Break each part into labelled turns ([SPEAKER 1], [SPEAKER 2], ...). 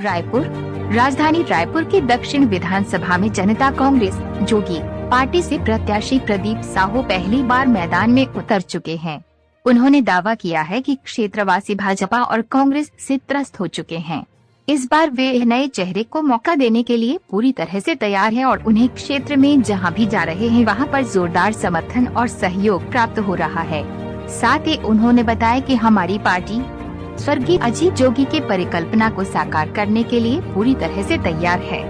[SPEAKER 1] रायपुर। राजधानी रायपुर के दक्षिण विधानसभा में जनता कांग्रेस जोगी पार्टी से प्रत्याशी प्रदीप साहू पहली बार मैदान में उतर चुके हैं। उन्होंने दावा किया है कि क्षेत्रवासी भाजपा और कांग्रेस से त्रस्त हो चुके हैं। इस बार वे नए चेहरे को मौका देने के लिए पूरी तरह से तैयार हैं और उन्हें क्षेत्र में जहां भी जा रहे हैं वहां पर जोरदार समर्थन और सहयोग प्राप्त हो रहा है। साथ ही उन्होंने बताया कि हमारी पार्टी स्वर्गीय अजीत जोगी के परिकल्पना को साकार करने के लिए पूरी तरह से तैयार है।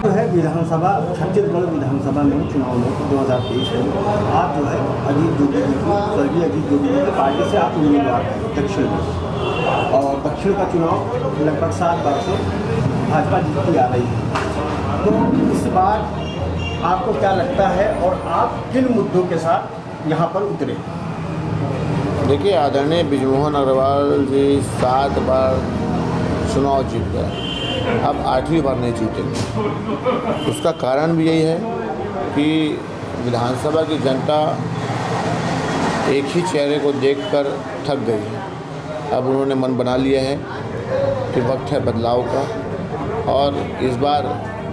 [SPEAKER 2] है विधानसभा छत्तीसगढ़ विधानसभा में चुनाव में 2023 में आप जो है अजीत जोगी स्वर्गीय अजीत जोगी की पार्टी से आप उम्मीदवार हैं दक्षिण में, और दक्षिण का चुनाव लगभग 7 बार से भाजपा जीतती आ रही है। तो इस बार आपको क्या लगता है और आप किन मुद्दों के साथ यहाँ पर उतरे?
[SPEAKER 3] देखिए, आदरणीय बृजमोहन अग्रवाल जी 7 बार चुनाव जीत गए, अब 8वीं बार नहीं जीतेंगे। उसका कारण भी यही है कि विधानसभा की जनता एक ही चेहरे को देखकर थक गई है। अब उन्होंने मन बना लिया है कि वक्त है बदलाव का, और इस बार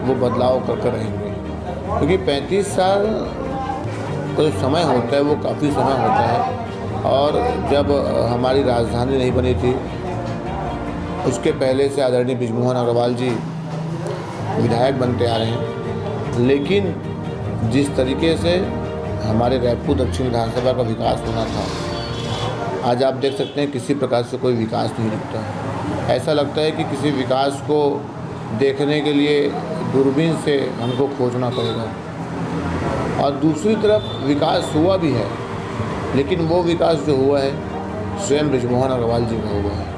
[SPEAKER 3] वो बदलाव करके रहेंगे, क्योंकि 35 साल का जो समय होता है वो काफ़ी समय होता है। और जब हमारी राजधानी नहीं बनी थी उसके पहले से आदरणीय बृजमोहन अग्रवाल जी विधायक बनते आ रहे हैं, लेकिन जिस तरीके से हमारे रायपुर दक्षिण विधानसभा का विकास होना था, आज आप देख सकते हैं किसी प्रकार से कोई विकास नहीं दिखता। ऐसा लगता है कि किसी विकास को देखने के लिए दूरबीन से हमको खोजना पड़ेगा। और दूसरी तरफ विकास हुआ भी है, लेकिन वो विकास जो हुआ है स्वयं बृजमोहन अग्रवाल जी का हुआ है,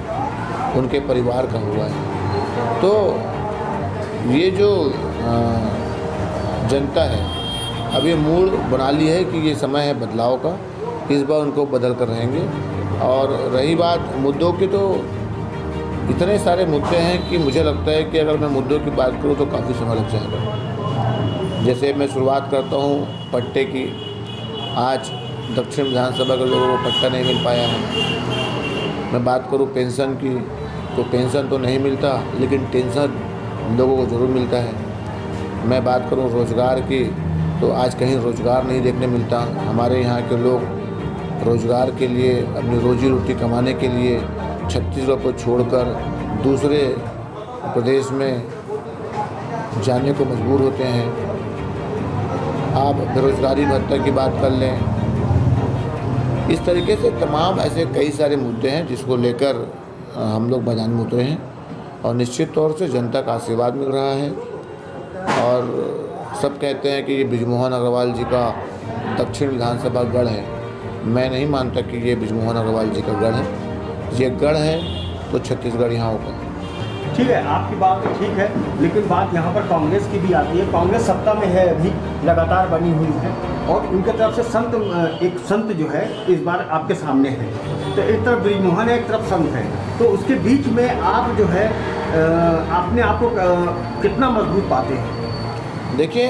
[SPEAKER 3] उनके परिवार का हुआ है। तो ये जो जनता है अब ये मूड बना ली है कि ये समय है बदलाव का, इस बार उनको बदल कर रहेंगे। और रही बात मुद्दों की, तो इतने सारे मुद्दे हैं कि मुझे लगता है कि अगर मैं मुद्दों की बात करूं तो काफ़ी समय लग जाएगा। जैसे मैं शुरुआत करता हूं पट्टे की। आज दक्षिण विधानसभा के लोगों को पट्टा नहीं मिल पाया है। मैं बात करूं पेंशन की, तो पेंशन तो नहीं मिलता, लेकिन टेंशन लोगों को ज़रूर मिलता है। मैं बात करूं रोज़गार की, तो आज कहीं रोज़गार नहीं देखने मिलता। हमारे यहाँ के लोग रोज़गार के लिए, अपनी रोजी रोटी कमाने के लिए छत्तीसगढ़ को छोड़कर दूसरे प्रदेश में जाने को मजबूर होते हैं। आप बेरोज़गारी भत्ता की बात कर लें। इस तरीके से तमाम ऐसे कई सारे मुद्दे हैं जिसको लेकर हम लोग मैदान में उतरे हैं, और निश्चित तौर से जनता का आशीर्वाद मिल रहा है। और सब कहते हैं कि ये बृजमोहन अग्रवाल जी का दक्षिण विधानसभा गढ़ है। मैं नहीं मानता कि ये बृजमोहन अग्रवाल जी का गढ़ है। ये गढ़ है तो छत्तीसगढ़ यहाँ होगा।
[SPEAKER 2] ठीक है, आपकी बात तो ठीक है, लेकिन बात यहाँ पर कांग्रेस की भी आती है। कांग्रेस सत्ता में है, अभी लगातार बनी हुई है, और उनके तरफ से एक संत जो है इस बार आपके सामने है। तो एक तरफ बृजमोहन है, एक तरफ संत है, तो उसके बीच में आप जो है अपने आप को कितना मजबूत पाते हैं?
[SPEAKER 3] देखिए,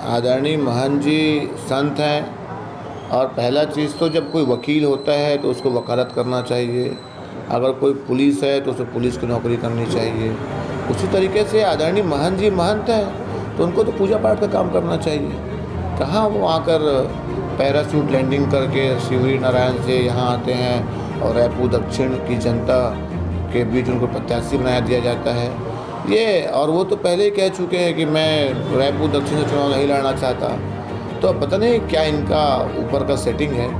[SPEAKER 3] आदरणीय महंत जी संत हैं, और पहला चीज़ तो जब कोई वकील होता है तो उसको वकालत करना चाहिए। अगर कोई पुलिस है तो उसे पुलिस की नौकरी करनी चाहिए। उसी तरीके से आदरणीय महंत जी महंत हैं, तो उनको तो पूजा पाठ का काम करना चाहिए। कहाँ वो आकर पैराशूट लैंडिंग करके शिवरी नारायण से यहाँ आते हैं और रायपुर दक्षिण की जनता के बीच उनको प्रत्याशी बनाया दिया जाता है। ये और वो तो पहले ही कह चुके हैं कि मैं रायपुर दक्षिण से चुनाव नहीं लड़ना चाहता। तो अब पता नहीं क्या इनका ऊपर का सेटिंग है।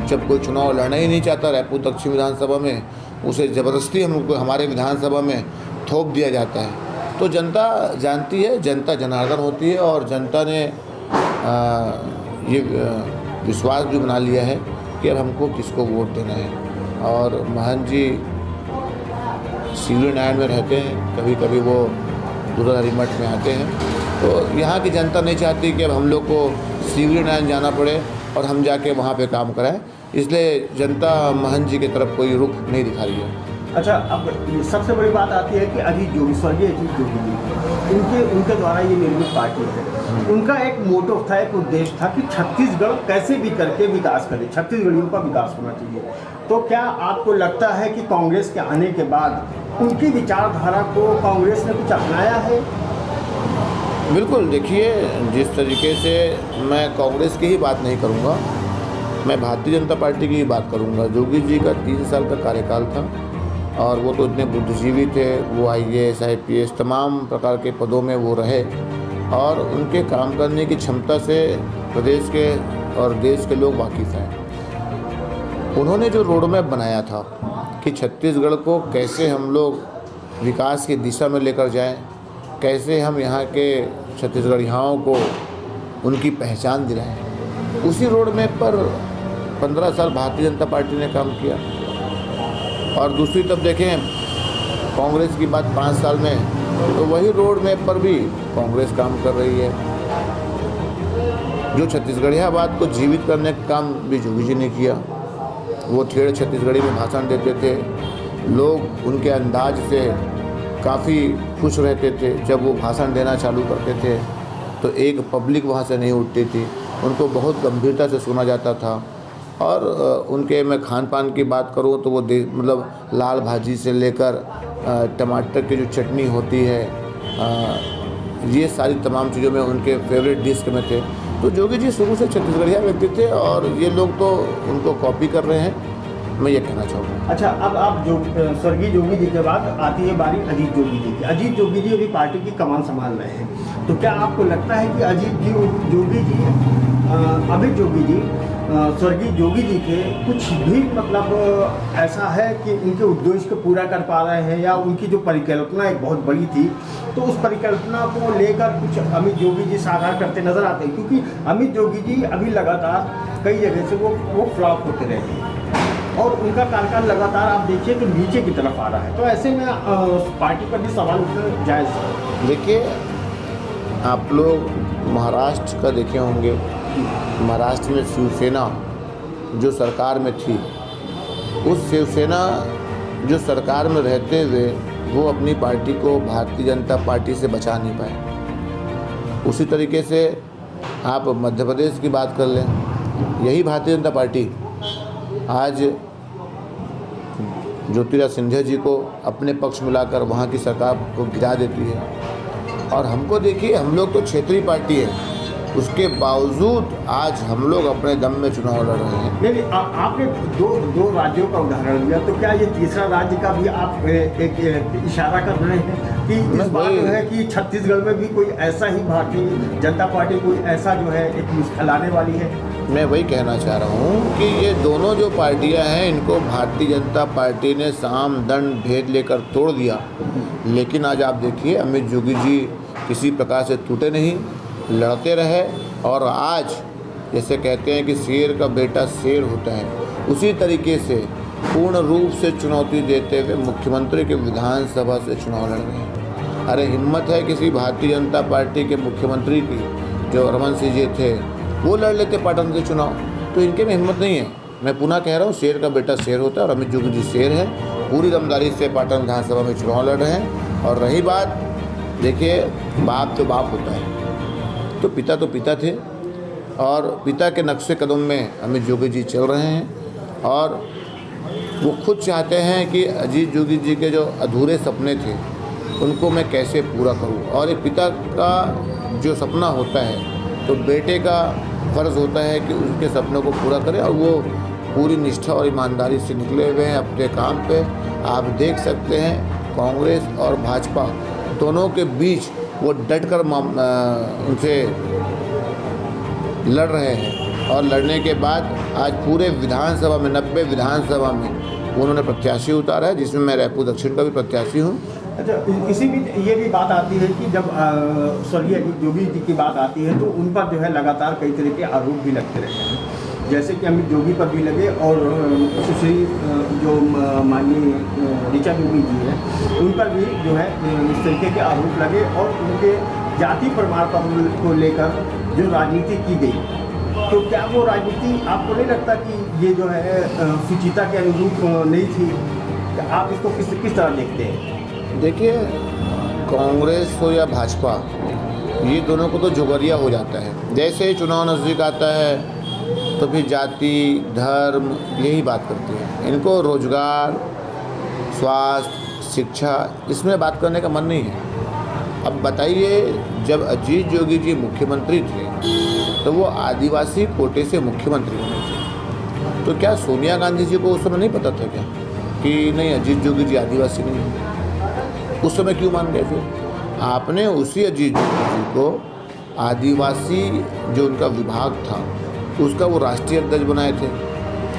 [SPEAKER 3] जब कोई चुनाव लड़ना ही नहीं चाहता रायपुर दक्षिण विधानसभा में, उसे ज़बरदस्ती हमको हमारे विधानसभा में थोप दिया जाता है। तो जनता जानती है, जनता जनार्दन होती है, और जनता ने ये विश्वास भी बना लिया है कि अब हमको किसको वोट देना है। और महंत जी शिवरी नारायण में रहते हैं, कभी कभी वो दुर्गाधारी मठ में आते हैं। तो यहाँ की जनता नहीं चाहती कि अब हम लोग को शिवरी नारायण जाना पड़े और हम जाके वहाँ पे काम कराएं। इसलिए जनता महंत जी की तरफ कोई रुख नहीं दिखा रही है।
[SPEAKER 2] अच्छा, अब सबसे बड़ी बात आती है कि अजीत जोगी, स्वर्गीय अजीत जोगी जी, उनके द्वारा ये निर्मित पार्टी है। उनका एक मोटिव था, एक उद्देश्य था कि छत्तीसगढ़ कैसे भी करके विकास करे, छत्तीसगढ़ियों का विकास होना चाहिए। तो क्या आपको लगता है कि कांग्रेस के आने के बाद उनकी विचारधारा को कांग्रेस ने कुछ अपनाया है?
[SPEAKER 3] बिल्कुल, देखिए, जिस तरीके से मैं कांग्रेस की ही बात नहीं करूँगा, मैं भारतीय जनता पार्टी की ही बात करूँगा। जोगी जी का 3 साल का कार्यकाल था और वो तो इतने बुद्धिजीवी थे, वो IAS IPS तमाम प्रकार के पदों में वो रहे और उनके काम करने की क्षमता से प्रदेश के और देश के लोग वाकिफ़ हैं। उन्होंने जो रोड मैप बनाया था कि छत्तीसगढ़ को कैसे हम लोग विकास की दिशा में लेकर जाएं, कैसे हम यहाँ के छत्तीसगढ़ियाओं को उनकी पहचान दिलाएं, उसी रोड मैप पर 15 साल भारतीय जनता पार्टी ने काम किया। और दूसरी तरफ देखें कांग्रेस की बात 5 साल में, तो वही रोड मैप पर भी कांग्रेस काम कर रही है। जो छत्तीसगढ़ियाबाद को जीवित करने का काम भी जोगी जी ने किया। वो ठेठ छत्तीसगढ़ी में भाषण देते थे, लोग उनके अंदाज से काफ़ी खुश रहते थे। जब वो भाषण देना चालू करते थे तो एक पब्लिक वहाँ से नहीं उठती थी, उनको बहुत गंभीरता से सुना जाता था। और उनके मैं खान पान की बात करूँ तो वो मतलब लाल भाजी से लेकर टमाटर की जो चटनी होती है, ये सारी तमाम चीज़ों में उनके फेवरेट डिश में थे। तो जोगी जी शुरू से छत्तीसगढ़िया व्यक्ति थे और ये लोग तो उनको कॉपी कर रहे हैं, मैं ये कहना चाहूँगा।
[SPEAKER 2] अच्छा, अब आप जो स्वर्गीय जोगी जी के बाद आती है बारी अजीत जोगी जी की। अजीत जोगी जी अभी पार्टी की कमान संभाल रहे हैं, तो क्या आपको लगता है कि अजीत जोगी जी स्वर्गीय जोगी जी के कुछ भी मतलब ऐसा है कि उनके उद्देश्य को पूरा कर पा रहे हैं, या उनकी जो परिकल्पना एक बहुत बड़ी थी तो उस परिकल्पना को लेकर कुछ अमित जोगी जी साकार करते नजर आते हैं? क्योंकि अमित जोगी जी अभी लगातार कई जगह से वो फ्लॉप होते रहे हैं और उनका कार्यकाल लगातार आप देखिए तो नीचे की तरफ आ रहा है। तो ऐसे में पार्टी पर भी सवाल उठना जायज़ है।
[SPEAKER 3] देखिए, आप लोग महाराष्ट्र का देखे होंगे, महाराष्ट्र में शिवसेना जो सरकार में थी, उस शिवसेना जो सरकार में रहते हुए वो अपनी पार्टी को भारतीय जनता पार्टी से बचा नहीं पाए। उसी तरीके से आप मध्य प्रदेश की बात कर लें, यही भारतीय जनता पार्टी आज ज्योतिरादित्य सिंधिया जी को अपने पक्ष में लाकर वहाँ की सरकार को गिरा देती है। और हमको देखिए, हम लोग तो क्षेत्रीय पार्टी है, उसके बावजूद आज हम लोग अपने दम में चुनाव लड़ रहे हैं।
[SPEAKER 2] नहीं, आपने दो राज्यों का उदाहरण दिया, तो क्या ये तीसरा राज्य का भी आप एक इशारा कर रहे हैं कि इस बात है कि छत्तीसगढ़ में भी कोई ऐसा ही भारतीय जनता पार्टी कोई ऐसा जो है एक मुश्किल आने वाली है?
[SPEAKER 3] मैं वही कहना चाह रहा हूँ कि ये दोनों जो पार्टियां हैं, इनको भारतीय जनता पार्टी ने साम दंड भेद लेकर तोड़ दिया। लेकिन आज आप देखिए, अमित जोगी जी किसी प्रकार से टूटे नहीं, लड़ते रहे। और आज जैसे कहते हैं कि शेर का बेटा शेर होता है, उसी तरीके से पूर्ण रूप से चुनौती देते हुए मुख्यमंत्री के विधानसभा से चुनाव लड़ रहे हैं। अरे हिम्मत है किसी भारतीय जनता पार्टी के मुख्यमंत्री की, जो रमन सिंह जी थे, वो लड़ लेते पाटन से चुनाव, तो इनके में हिम्मत नहीं है। मैं पुनः कह रहा हूँ, शेर का बेटा शेर होता है और अमित जोगी जी शेर है, पूरी दमदारी से पाटन विधानसभा में चुनाव लड़ रहे हैं। और रही बात, देखिए, बाप तो बाप होता है, तो पिता थे और पिता के नक्शे कदम में अमित जोगी जी चल रहे हैं। और वो खुद चाहते हैं कि अजीत जोगी जी के जो अधूरे सपने थे उनको मैं कैसे पूरा करूं। और एक पिता का जो सपना होता है तो बेटे का फ़र्ज़ होता है कि उसके सपनों को पूरा करे, और वो पूरी निष्ठा और ईमानदारी से निकले हुए हैं अपने काम पे। आप देख सकते हैं कांग्रेस और भाजपा दोनों के बीच वो डटकर उनसे लड़ रहे हैं। और लड़ने के बाद आज पूरे विधानसभा में 90 विधानसभा में उन्होंने प्रत्याशी उतारा है, जिसमें मैं रायपुर दक्षिण का भी प्रत्याशी हूँ।
[SPEAKER 2] अच्छा, इसी बीच ये भी बात आती है कि जब स्वर्गीय अजीत जोगी जी की बात आती है तो उन पर जो है लगातार कई तरह के आरोप भी लगते रहे हैं, जैसे कि अमित जोगी पर भी लगे और सुश्री जो माननीय ऋचा जोगी जी है उन पर भी जो है इस तरीके के आरोप लगे। और उनके जाति प्रमाण पत्र को लेकर जो राजनीति की गई तो क्या वो राजनीति आपको नहीं लगता कि ये जो है सुचिता के अनुरूप नहीं थी? आप इसको किस तरह देखते हैं?
[SPEAKER 3] देखिए, कांग्रेस हो या भाजपा, ये दोनों को तो झुगरिया हो जाता है। जैसे ही चुनाव नज़दीक आता है तो फिर जाति धर्म यही बात करती है। इनको रोजगार, स्वास्थ्य, शिक्षा इसमें बात करने का मन नहीं है। अब बताइए, जब अजीत जोगी जी मुख्यमंत्री थे तो वो आदिवासी कोटे से मुख्यमंत्री बने थे। तो क्या सोनिया गांधी जी को उस समय नहीं पता था क्या कि नहीं, अजीत जोगी जी आदिवासी नहीं है? उस समय क्यों मान गए? फिर आपने उसी अजीत जोगी जी को आदिवासी जो उनका विभाग था उसका वो राष्ट्रीय अध्यक्ष बनाए थे।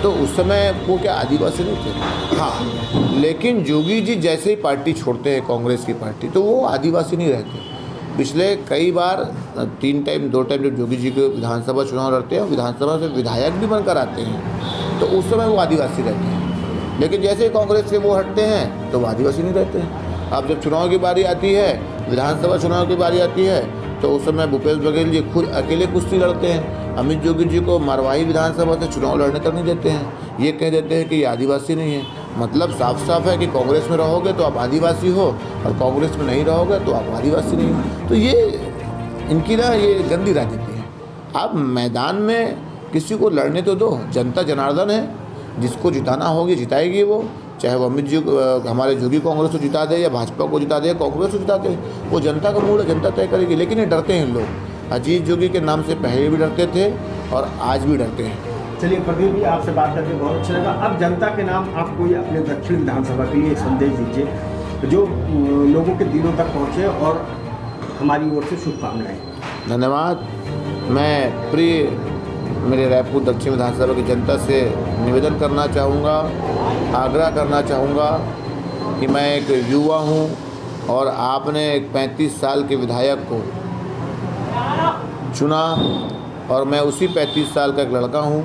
[SPEAKER 3] तो उस समय वो क्या आदिवासी नहीं थे? हाँ, लेकिन जोगी जी जैसे ही पार्टी छोड़ते हैं, कांग्रेस की पार्टी, तो वो आदिवासी नहीं रहते। पिछले कई बार 2 टाइम जब जोगी जी के विधानसभा चुनाव लड़ते हैं, विधानसभा से विधायक भी बनकर आते हैं, तो उस समय वो आदिवासी रहते हैं। लेकिन जैसे ही कांग्रेस से वो हटते हैं तो वो आदिवासी नहीं रहते हैं। अब जब चुनाव की बारी आती है, विधानसभा चुनाव की बारी आती है, तो उस समय भूपेश बघेल जी खुद अकेले कुश्ती लड़ते हैं। अमित जोगी जी को मरवाही विधानसभा से चुनाव लड़ने तक नहीं देते हैं। ये कह देते हैं कि ये आदिवासी नहीं है। मतलब साफ साफ है कि कांग्रेस में रहोगे तो आप आदिवासी हो और कांग्रेस में नहीं रहोगे तो आप आदिवासी नहीं हो। तो ये इनकी ना ये गंदी राजनीति है। आप मैदान में किसी को लड़ने तो दो। जनता जनार्दन है, जिसको जिताना होगी जिताएगी वो, चाहे वो अमित जी हमारे जोगी कांग्रेस को जिता दे या भाजपा को जिता दे, कांग्रेस को जिता दे, वो जनता का मूड है, जनता तय करेगी। लेकिन ये डरते हैं लोग। अजीत जोगी के नाम से पहले भी डरते थे और आज भी डरते हैं।
[SPEAKER 2] चलिए प्रदीप जी, आपसे बात करके बहुत अच्छा लगा। अब जनता के नाम आप कोई अपने दक्षिण विधानसभा के लिए एक संदेश दीजिए जो लोगों के दिलों तक पहुँचे, और हमारी ओर से शुभकामनाएँ।
[SPEAKER 3] धन्यवाद। मैं प्रिय मेरे रायपुर दक्षिण विधानसभा की जनता से निवेदन करना चाहूँगा, आग्रह करना चाहूँगा कि मैं एक युवा हूँ और आपने एक 35 साल के विधायक को चुना और मैं उसी 35 साल का एक लड़का हूँ।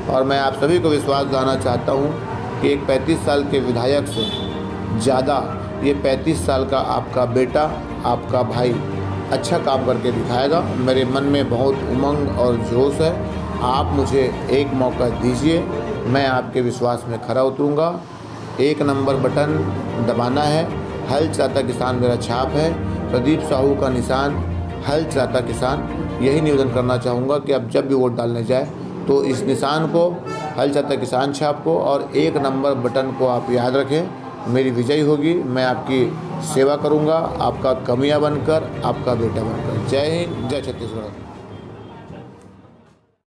[SPEAKER 3] और मैं आप सभी को विश्वास दिलाना चाहता हूँ कि एक 35 साल के विधायक से ज़्यादा ये 35 साल का आपका बेटा, आपका भाई अच्छा काम करके दिखाएगा। मेरे मन में बहुत उमंग और जोश है। आप मुझे एक मौका दीजिए, मैं आपके विश्वास में खरा उतरूँगा। 1 नंबर बटन दबाना है। हल चलाता किसान मेरा छाप है। प्रदीप साहू का निशान हल चलाता किसान। यही निवेदन करना चाहूँगा कि अब जब भी वोट डालने जाए तो इस निशान को, हल चलाता किसान छाप को और 1 नंबर बटन को आप याद रखें। मेरी विजय होगी। मैं आपकी सेवा करूँगा, आपका कमियाँ बनकर, आपका बेटा बनकर। जय हिंद, जय छत्तीसगढ़।